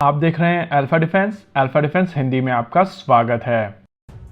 आप देख रहे हैं अल्फा डिफेंस हिंदी में आपका स्वागत है।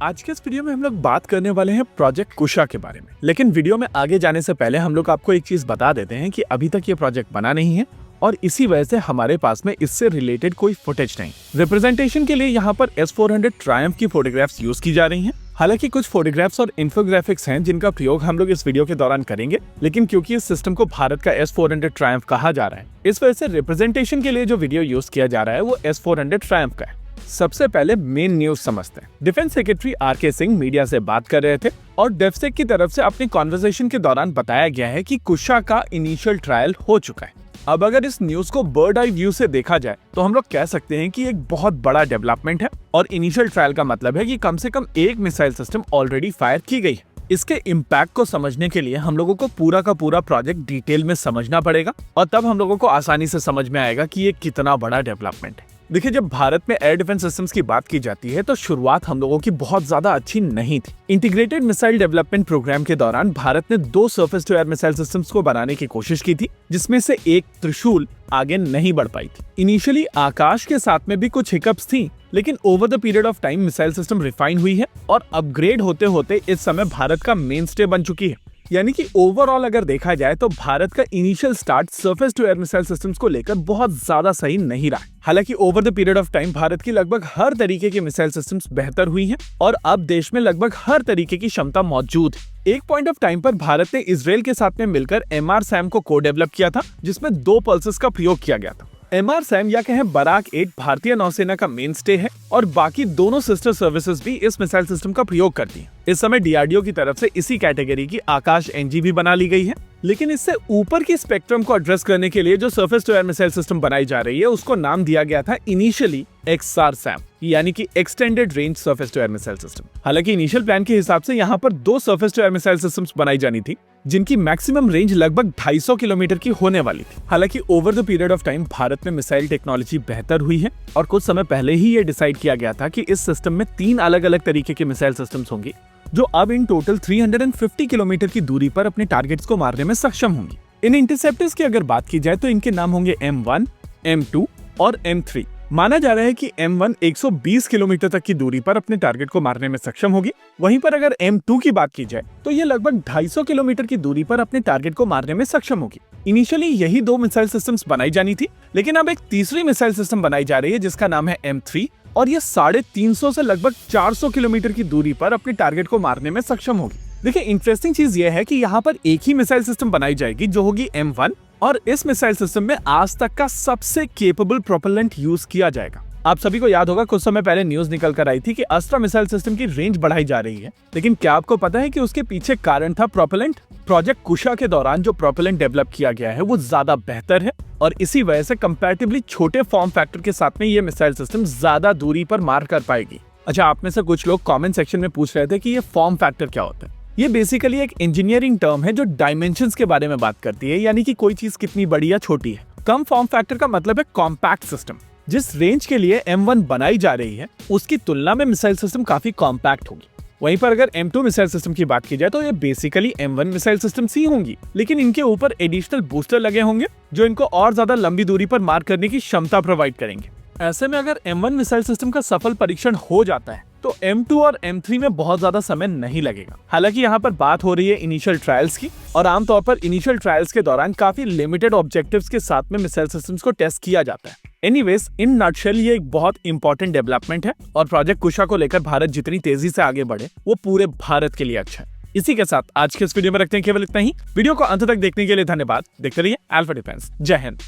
आज के इस वीडियो में हम लोग बात करने वाले हैं प्रोजेक्ट कुशा के बारे में। लेकिन वीडियो में आगे जाने से पहले हम लोग आपको एक चीज बता देते हैं कि अभी तक ये प्रोजेक्ट बना नहीं है और इसी वजह से हमारे पास में इससे रिलेटेड कोई फुटेज नहीं। रिप्रेजेंटेशन के लिए यहाँ पर S400 ट्रायम्फ की फोटोग्राफ्स यूज की जा रही हैं। हालांकि कुछ फोटोग्राफ्स और इन्फोग्राफिक्स हैं जिनका प्रयोग हम लोग इस वीडियो के दौरान करेंगे, लेकिन क्योंकि इस सिस्टम को भारत का S400 ट्रायम्फ कहा जा रहा है, इस वजह से रिप्रेजेंटेशन के लिए जो वीडियो यूज किया जा रहा है वो S400 ट्रायम्फ का है। सबसे पहले मेन न्यूज समझते हैं। Defence secretary R K. Singh media से बात कर रहे थे और डेफसेक की तरफ से अपनी कॉन्वर्सेशन के दौरान बताया गया है कि कुशा का इनिशियल ट्रायल हो चुका है। अब अगर इस न्यूज को बर्ड आई व्यू से देखा जाए तो हम लोग कह सकते हैं कि एक बहुत बड़ा डेवलपमेंट है और इनिशियल ट्रायल का मतलब है कि कम से कम एक मिसाइल सिस्टम ऑलरेडी फायर की गई है। इसके इम्पैक्ट को समझने के लिए हम लोगों को पूरा का पूरा प्रोजेक्ट डिटेल में समझना पड़ेगा और तब हम लोगों को आसानी से समझ में आएगा कि ये कितना बड़ा डेवलपमेंट है। देखिए, जब भारत में एयर डिफेंस सिस्टम्स की बात की जाती है तो शुरुआत हम लोगों की बहुत ज्यादा अच्छी नहीं थी। इंटीग्रेटेड मिसाइल डेवलपमेंट प्रोग्राम के दौरान भारत ने 2 surface to air missile systems को बनाने की कोशिश की थी, जिसमें से एक त्रिशूल आगे नहीं बढ़ पाई थी। इनिशियली आकाश के साथ में भी कुछ हिकअप्स थी, लेकिन over the period of time missile system refine हुई है और अपग्रेड होते होते इस समय भारत का मेन स्टे बन चुकी है। यानी कि ओवरऑल अगर देखा जाए तो भारत का initial start surface to air missile systems को लेकर बहुत ज्यादा सही नहीं रहा। हालांकि over the period of time Bharat की लगभग हर तरीके की मिसाइल सिस्टम्स बेहतर हुई हैं और अब देश में लगभग हर तरीके की क्षमता मौजूद है। एक पॉइंट ऑफ टाइम पर भारत ने इजराइल के साथ में मिलकर MR-SAM को को डेवलप किया था, जिसमें 2 पल्सेस का प्रयोग किया गया था। MR-SAM या कहें बराक 8 भारतीय नौसेना का मेन स्टे है और बाकी दोनों सिस्टर सर्विसेज भी इस मिसाइल सिस्टम का प्रयोग करती हैं। इस समय DRDO की तरफ से इसी कैटेगरी की आकाश NG भी बना ली गई है, लेकिन इससे ऊपर की स्पेक्ट्रम को एड्रेस करने के लिए जो surface to air missile system बनाई जा रही है उसको नाम दिया गया था इनिशियली XR-SAM, यानी कि extended range surface to air missile system. हालांकि इनिशियल प्लान के हिसाब से यहाँ पर 2 surface to air missile systems बनाई जानी थी, जिनकी मैक्सिमम रेंज लगभग 250 किलोमीटर की होने वाली थी। हालांकि over the period of time Bharat में मिसाइल टेक्नोलॉजी बेहतर हुई है और कुछ समय पहले ही ये डिसाइड किया गया था कि इस सिस्टम में 3 अलग अलग तरीके के मिसाइल सिस्टम्स होंगे, जो अब इन टोटल 350 किलोमीटर की दूरी पर अपने टारगेट्स को मारने में सक्षम होंगी। इन इंटरसेप्टर्स की अगर बात की जाए तो इनके नाम होंगे M1, M2 और M3। माना जा रहा है कि M1 120 किलोमीटर तक की दूरी पर अपने टारगेट को मारने में सक्षम होगी। वहीं पर अगर M2 की बात की जाए तो ये लगभग 250 किलोमीटर की दूरी पर अपने टारगेट को मारने में सक्षम होगी। इनिशियली यही 2 मिसाइल सिस्टम्स बनाई जानी थी, लेकिन अब एक तीसरी मिसाइल सिस्टम बनाई जा रही है जिसका नाम है M3 और ये 350 से लगभग 400 किलोमीटर की दूरी पर अपने टारगेट को मारने में सक्षम होगी। देखिए, इंटरेस्टिंग चीज ये है कि यहाँ पर एक ही मिसाइल सिस्टम बनाई जाएगी जो होगी M1 और इस मिसाइल सिस्टम में आज तक का सबसे केपेबल प्रोपेलेंट यूज किया जाएगा। आप सभी को याद होगा कुछ समय पहले न्यूज निकल कर आई थी कि अस्त्रा मिसाइल सिस्टम की रेंज बढ़ाई जा रही है, लेकिन क्या आपको पता है कि उसके पीछे कारण था प्रोपेलेंट? प्रोजेक्ट कुशा के दौरान जो प्रोपेलेंट डेवलप किया गया है वो ज्यादा बेहतर है और इसी वजह से कंपैरेटिवली छोटे फॉर्म फैक्टर के साथ में ये मिसाइल सिस्टम ज्यादा दूरी पर मार कर पाएगी। अच्छा, आप में से कुछ लोग कमेंट सेक्शन में पूछ रहे थे कि ये फॉर्म फैक्टर क्या होता है। ये बेसिकली एक इंजीनियरिंग टर्म है जो डायमेंशंस के बारे में बात करती है, यानी कि कोई चीज कितनी बड़ी या छोटी है। कम फॉर्म फैक्टर का मतलब है कॉम्पैक्ट सिस्टम। जिस रेंज के लिए M1 बनाई जा रही है उसकी तुलना में मिसाइल सिस्टम काफी कॉम्पैक्ट होगी। वहीं पर अगर M2 मिसाइल सिस्टम की बात की जाए तो ये बेसिकली M1 मिसाइल सिस्टम सी होंगी, लेकिन इनके ऊपर एडिशनल बूस्टर लगे होंगे जो इनको और ज्यादा लंबी दूरी पर मार करने की क्षमता प्रोवाइड करेंगे। ऐसे में अगर M1 मिसाइल सिस्टम का सफल परीक्षण हो जाता है तो M2 और M3 में बहुत ज्यादा समय नहीं लगेगा। हालांकि यहाँ पर बात हो रही है इनिशियल ट्रायल्स की और आमतौर पर इनिशियल ट्रायल्स के दौरान काफी लिमिटेड ऑब्जेक्टिव्स के साथ में मिसाइल सिस्टम्स को टेस्ट किया जाता है। एनीवेज, इन नटशेल ये एक बहुत इंपॉर्टेंट डेवलपमेंट है और प्रोजेक्ट कुशा को लेकर भारत जितनी तेजी से आगे बढ़े वो पूरे भारत के लिए अच्छा है। इसी के साथ आज के इस वीडियो में रखते हैं केवल इतना ही। वीडियो को अंत तक देखने के लिए धन्यवाद। देखते रहिए अल्फा डिफेंस। जय हिंद।